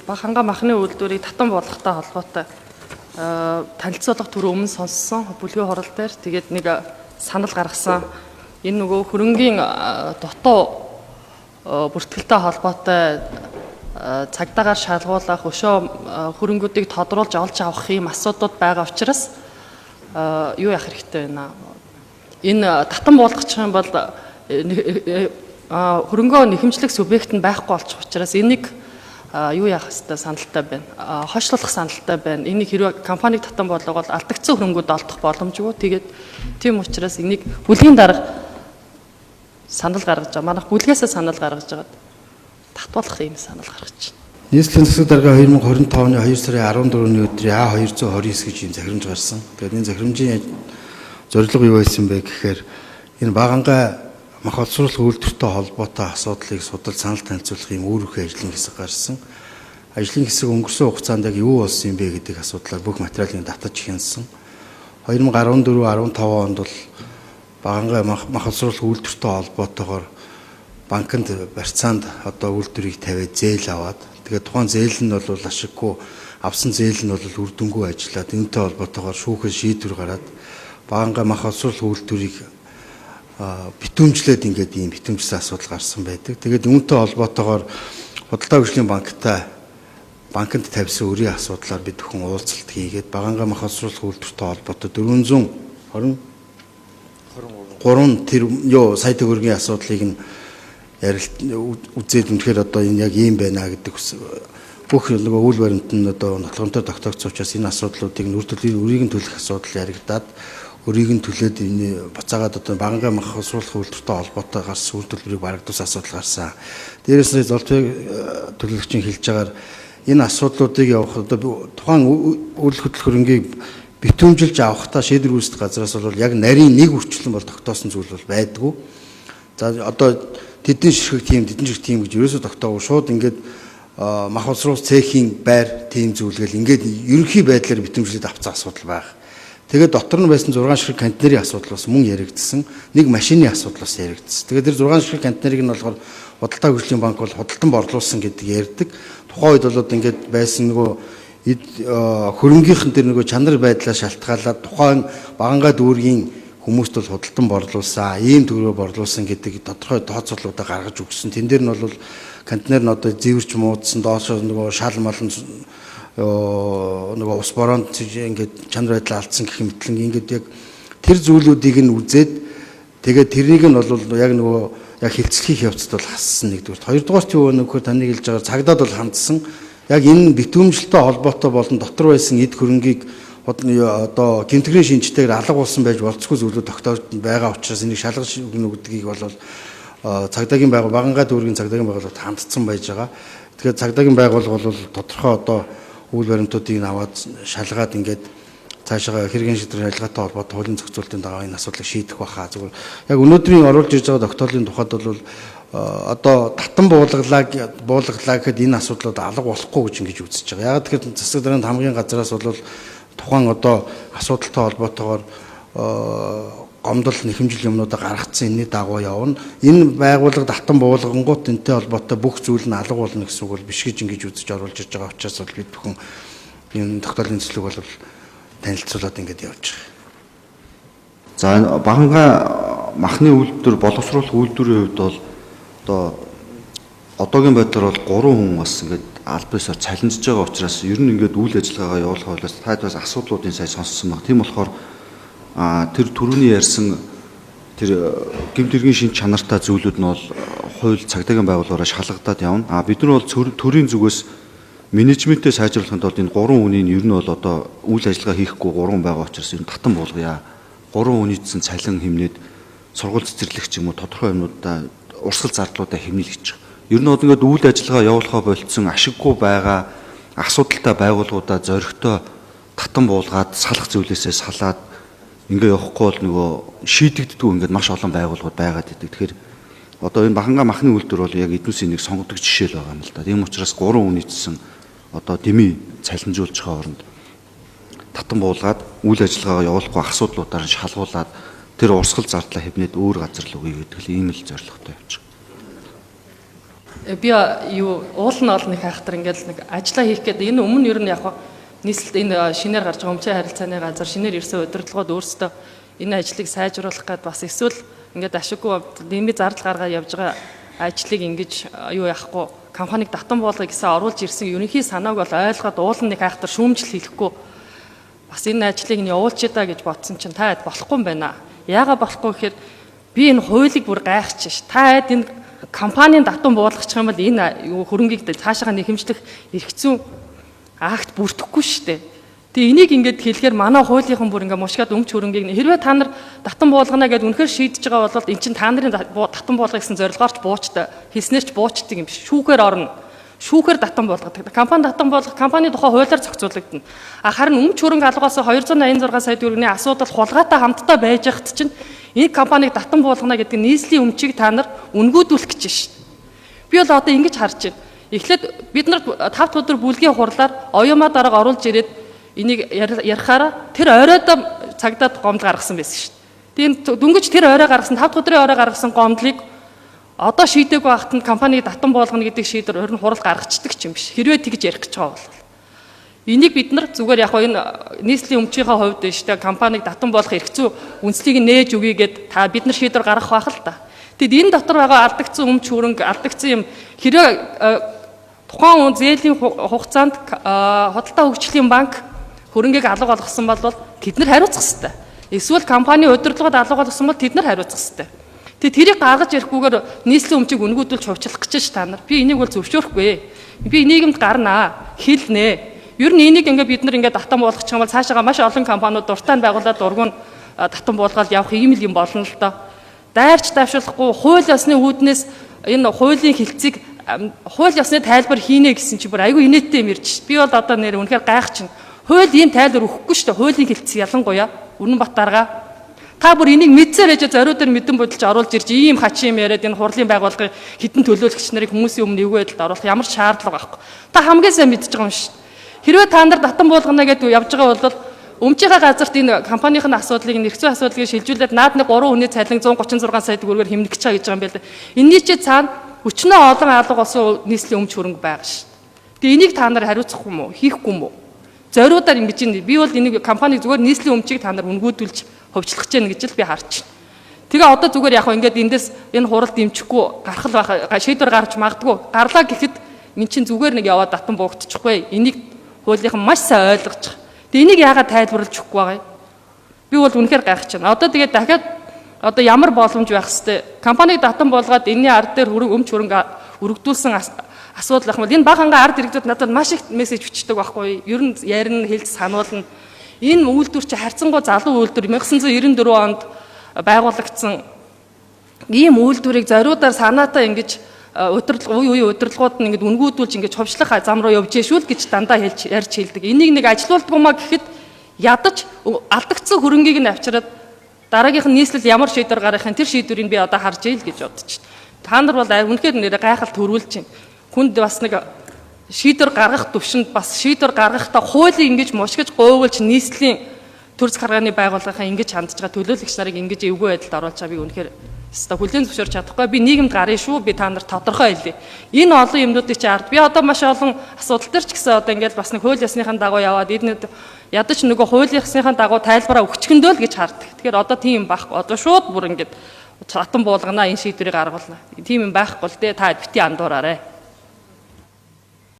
Баханга махны үйлдвэрийг татан болгохтой холбоотой танилцуулга түр өмнө сонссон бүлгийн хорол дээр тэгээд нэг санал гаргасан. Энэ нөгөө хөрөнгийн дутуу бүртгэлтэй холбоотой цагдаагаар шалгуулах өшөө хөрөнгүүдийг тодруулж олж авах юм асуудлууд байгаа учраас юу яах хэрэгтэй байна? Энэ татан болгочих юм бол хөрөнгөө нэхэмжлэх субъект нь байхгүй болчих учраас энийг юу яах хэвээр саналтай байна. Хойшлуулах саналтай байна. Энийг хэрвээ компаниг татан болгоод алдагдсан хөрөнгүүд олдох боломжгүй. Тэгээд тийм учраас энийг бүлгийн дарга санал гаргаж байгаа. Манайх бүлгээсээ санал гаргаж байгаад татуулах юм санал гаргаж байна. Нийслэлийн засаг дарга 2025 оны 2 сарын 14-ний өдрийн А229 гэж ийм захирамж гарсан. Тэгээд энэ захирамжийн зорилго юу байсан бэ гэхээр энэ Баганга мах олсруулах үйлдвэртэй холбоотой асуудлыг судалж санал танилцуулах юм үүрэг ажлын хэсэг гарсан. Ажлын хэсэг өнгөрсөн хугацаанд яг юу болсон юм бэ гэдэг асуудлаар бүх материалыг давтаж хянсан. 2014-15 онд бол Баганга мах олсруулах үйлдвэртэй холбоотойгоор банкнд барьцаанд одоо үйлдвэрийг тавиад зээл аваад тэгээд тухайн зээл нь бол ашиггүй авсан зээл нь бол үр дүнгүй ажиллаад энэтэй холбоотойгоор шүүхэд шийдвэр гараад Баганга мах олсруулах үйлдвэрийг битүүмжлээд ингээд ийм битүүмжсэн асуудал гарсан байдаг. Тэгээд үүнтэй холбоотойгоор Худалдаа хөгжлийн банкнд тавьсан өрийн асуудлаар бид бүхэн уулзалт хийгээд Баганга мах олсруулах үйлдвэртэй холбоотой 423 сая төгрөгийн асуудлыг нь үзээд үнэхээр одоо энэ яг ийм байна гэдэг бүх нөгөө үйл баримт нь одоо нотлогонтой тогтоогдсон учраас энэ асуудлуудыг өрийг нь төлөх асуудал яригадаад өрийг нь төлөөд энэ буцаагаад одоо Баганга мах олсруулах үйлдвэртэй холбоотой гарсан үйл төлбөрийг барагдуулсан асуудал гарсан. Дээрээс нь золтой төлөвлөгчийн хэлж байгаагаар энэ асуудлуудыг явах одоо тухайн үйл хөдлөх хөрөнгийг битүүмжилж авахтаа шийдвэр үүсэх газраас бол яг нарийн нэг үрчлэн бол тогтоосон зүйл бол байдгүй. За одоо тэдний ширхэг тийм гэж ерөөсөө тогтоогүй шууд ингээд мах олсруулах цехийн байр тийм зүйлгээл ингээд ерөнхий байдлаар битүүмжлээд авцсан асуудал байна. Тэгээд дотор нь байсан 6 ширхэг контейнерийн асуудал бас мөн яригдсан. Нэг машины асуудал бас яригдсан. Тэгээд тэр 6 ширхэг контейнерыг нь болохоор Худалдаа хөгжлийн банк бол худалдан борлуулсан гэдэг ярьдаг. Тухайн үед бол ингээд байсан нөгөө хөрөнгийнхэн тэр нөгөө чанар байдлаа шалтгаалаад тухайн Баганга дүүргийн хүмүүст бол худалдан борлуулсан, ийм төгрөгөөр борлуулсан гэдэг тодорхой тооцоолуудаа гаргаж өгсөн. Тэн дээр нь бол контейнер нь одоо зэвэрч муудсан, доошоо нөгөө шал малн нөгөө ус бороонд ингээд чанар байдлаа алдсан гэх мэтлэн ингээд яг тэр зүйлүүдийг нь үзээд тэгээд тэрнийг нь бол яг нөгөө яг хилцлэхийн явцад бол хассан нэгдүгээр. Хоёрдугаарт юу нөхөр таныг хэлж байгаа цагдаад бол хандсан. Яг энэ битүүмжлэлтэй холбоотой болон дотор байсан эд хөрөнгийг одоо гэмтгэрийн шинжтэйгээр алга болсон байж болцгүй зүйлүүд тогтоож байгаа учраас энийг шалгаж өгнө гэдгийг бол цагдаагийн байгуул Баганга дүүргийн цагдаагийн байгууллагад хандсан байж байгаа. Тэгэхээр цагдаагийн байгууллага бол тодорхой одоо үйл баримтуудыг аваад шалгаад ингээд цаашаа хэрэгэн шийдвэр ажиллагаатай холбоотой хуулийн зохицуултын дагуу энэ асуудлыг шийдэх баха. Зүгээр яг өнөөдрийн оруулж ирж байгаа тогтоолын тухайд бол одоо татан буулгалаа гэхэд энэ асуудлууд алга болохгүй гэж ингэж үзэж байгаа. Яг тэгэхээр засаг дарганд хамгийн газраас бол тухайн одоо асуудалтай холбоотойгоор гомдол нэхэмжил юмнуудаа гаргацсан энэний дагуу явна. Энэ байгууллага татан буулгангууд энэтэй холбоотой бүх зүйл нь алга болно гэсэн үг бол биш гэж ингэж үзэж оруулж ирж байгаа учраас бол бид бүхэн энэ тогтоолын цэцлэг бол танилцуулаад ингэж явж байгаа. За Баганга махны үйлдвэр боловсруулах үйлдвэрийн хувьд бол одоо одоогийн байдлаар бол 3 хүн бас ингээд аль биесээр цалинжж байгаа учраас ер нь ингээд үйл ажиллагаагаа явуулах байлаас таад бас асуудлуудын сая сонссон баг. Тийм болохоор тэр түрүүний ярьсан тэр гэмтэргийн шин чанартай зүйлүүд нь бол хууль цагдаагийн байгууллагаараа шалгагдаад явна. Бид нар бол төрийн зүгээс менежментээ сайжруулахад бол энэ 3 хүний нь ер нь бол одоо үйл ажиллагаа хийхгүй 3 байгаа учраас энэ татан буулгая. 3 хүнийдсэн цалин хэмнээд сургууль цэцэрлэгч юм уу тодорхой юмнуудаа урсгал зардлуудаа хэмнэл гэж байгаа. Ер нь ингээд үйл ажиллагаа явуулахаа болцсон ашиггүй байгаа асуудалтай байгууллагуудаа зоригтой татан буулгаад салах зүйлээсээ салаад ингээ явахгүй бол нөгөө шийдэгддэггүй ингээд маш олон байгууллагууд байгаад идэг. Тэгэхээр одоо энэ Баганга махны үйлдвэр бол яг эднүсийн нэг сонгодог жишээ л байгаа юм л да. Тийм учраас 3 хүнийдсэн одоо дэмий цалинжуулж байгаа оронд татан буулгаад үйл ажиллагаагаа явуулахгүй асуудлуудаар шалгуулад тэр урсгал зардлаа хэвнээд өөр газар л үгүй гэдэг л ийм л зорилготой явж байгаа. Би юу уулын олныг хайхтар ингээд нэг ажиллаа хийх гэдэг энэ өмнө ер нь яг нийслэлд энэ шинээр гарч байгаа өмчийн харилцааны газар шинээр ирсэн удирдлагууд өөрсдөө энэ ажлыг сайжруулах гээд бас эсвэл ингээд ашиггүй нэмий зардал гаргаад явж байгаа ажлыг ингэж юу яахгүй компаниг татан болгоё гэсэн оруулж ирсэн ерөнхий санааг бол ойлгоод уулын нэг хайхтар шүүмжил хийхгүй бас энэ ажлыг нь явуулчих даа гэж бодсон чинь та болохгүй юм байна. Яагаад болохгүй гэхээр би энэ хуулийг бүр гайхчих ш. Та энэ компанийн татан буулгачих юм бол энэ хөрөнгийг цаашаа нэхэмжлэх эрх зүйн акт бүрдэхгүй шүү дээ. Тэгээ энийг ингээд хэлэхээр манай хуулийнхан бүр ингээд мушгаад өмч хөрөнгийг хэрвээ та нар татан буулгана гэдээ үнэхээр шийдэж байгаа бол эн чинь та нарын татан буулгах гэсэн зорилгоорч буучтай хэлснээрч буучдаг юм биш. Шүүхээр орно. Шүүхээр татан буулгадаг. Компани татан буулгах компани тухай хуулиар зохицуулагдана. Харин өмч хөрөнгө алгаас 286 сая төгрөгийн асуудал хулгайтай хамтдаа байж хат чинь энэ компаниг татан буулгана гэдэг нийслэлийн өмчийг та нар үнгүүдүүлэх гэж шин. Би бол одоо ингэж харж байна. Эхлээд бид нар 5 дахь өдөр бүлгийн хурлаар оюумаа дарга оруулж ирээд энийг ярихаараа тэр оройдоо цагдаад гомдол гаргасан байсан шин. Тэгээд дөнгөж тэр орой гаргасан 5 дахь өдрийн орой гаргасан гомдлыг одоо шийдээгүй байхад нь компаниг татан буулгана гэдэг шийдвэр өрн хурал гаргацдаг ч юм биш. Хэрвээ тэгж ярих гэж байгаа бол энийг бид нар зүгээр яг энэ нийслэлийн өмчийнхээ хувьд шүү дээ компаниг татан буулгах эрх зүй үндслийг нээж өгье гэд та бид нар шийдвэр гаргах байх л та. Тэгэд энэ дотор байгаа алдагдсан өмч хөрөнгө алдагдсан юм хэрэг тухайн зээлийн хугацаанд худалдаа хөгжлийн банк хөрөнгийг алга болгосон бол тэд нар хариуцах ёстой. Эсвэл компани удирдлагад алга болгосон бол тэд нар хариуцах ёстой. Тэгээ тэрийг гаргаж ирэхгүйгээр нийслэлийн өмчийг үнгүүдүүлж хувьчлах гэж та нар. Би энийг бол зөвшөөрөхгүй. Би нийгэмд гарнаа, хэлнэ. Ер нь энийг ингээд бид нар ингээд татан буулгачих юм бол цаашаа маш олон компаниуд дуртай нь байгуулаад дургуун татан буулгаад явах ийм л юм болно л доо. Дайрч давшуулахгүй хууль ёсны үүднээс энэ хуулийн хилцийг хууль ёсны тайлбар хийнэ гэсэн чи бүр айгүй инээдтэй юм ирж. Би бол одоо нэр үнэхээр гайхаж байна. Хууль ийм тайлбар өгөхгүй шүү дээ. Хуулийн хилцэг ялангуяа Үнэнбат дарга. Та бүр энийг мэдсээр ээж зориудаар мэдэн бодолж оруулж ирж ийм хачин юм яриад энэ хурлын байгууллагын хідэн төлөөлөгч нарыг хүмүүсийн өмнө эвгүй байдалд оруулах ямар шаардлага байхгүй. Та хамгийн сайн мэдж байгаа юм шүү. Хэрвээ та нар татан буулгана гэдээ явж байгаа бол өмчийнхаа газарт энэ компанийн асуудлыг нэрцүү асуудлыг шилжүүлээд наад нэг 3 хүний цалин 136 сая төгрөгөөр хэмнэх гэж байгаа юм байна. Энийний чи цаана өчнөө олон алга болсон нийслэлийн өмч хөрөнгө байгаа шүү. Тэгээ энийг та нар хариуцах юм уу? Хийхгүй юм уу? Зориудаар ингэж юм. Би бол энийг компаниг зүгээр нийслэлийн өмчийг та нар үнгүүдүүлж хувьчлах гэж байна гэж л би харж байна. Тэгээ одоо зүгээр яг ингээд эндээс энэ хурал дэмжихгүй гарах байх шийдвэр гарч магадгүй. Гарлаа гэхэд эн чинь зүгээр нэг яваад татан буугдчихгүй. Энийг хуулийнхан маш сайн ойлгож байгаа. Тэгээ энийг яагаад тайлбарлаж өгөхгүй байгаа юм? Би бол үнэхээр гайхаж байна. Одоо тэгээд дахиад одоо ямар боломж байх хэвээр компаниг татан болгоод энэний ард дээр өмч хөрөнгө өргөдүүлсэн асуудал ах юм бол энэ баг ханга ард иргэдүүд надад маш их мессеж бичдэг байхгүй. Ер нь ярина, хэлж сануулна. Энэ үйлдвэр чи харьцангуй залуу үйлдвэр 1994 онд байгуулагдсан ийм үйлдвэрийг зориудаар санаатаа ингэж үе удирдлагууд нь ингэж үнгүүдүүлж ингэж хувьчлах зам руу явж ийшүүл гэж дандаа ярьж хэлдэг. Энийг нэг ажилуулдаг маа гэхэд ядаж алдагдсан хөрөнгийг нь авчираад дараагийнх нь нийслэл ямар шийдвэр гаргахын тэр шийдвэрийг би одоо харж ийл гэж бодож байна. Та нар бол үнэхээр нэр гайхалт төрүүлж байна. Хүнд бас нэг шийдвэр гаргах төвшөнд бас шийдвэр гаргахдаа хуулийг ингэж мушгиж говьлж нийслэлийн төр захиргааны байгууллагын ингэж хандж байгаа төлөөлөгч нарыг ингэж эвгүй байдалд оруулж байгаа би үнэхээр өстой хүлээн зөвшөөрч чадахгүй. Би нийгэмд гарна шүү. Би та нарт тодорхой хэлье. Энэ олон юмнуудыг чи ард. Би одоо маш олон асуудал төр ч гэсэн одоо ингээд бас нэг хууль ёсныхаа дагуу яваад эднэд ядаж нөгөө хууль ёсныхаа дагуу тайлбараа өгчгөндөө л гэж хардаг. Тэгэхээр одоо тийм байхгүй. Одоо шууд бүр ингээд татан буулгана энэ шийдвэрийг гаргуулна. Тийм юм байхгүй л дээ. Та бити андуураарэ.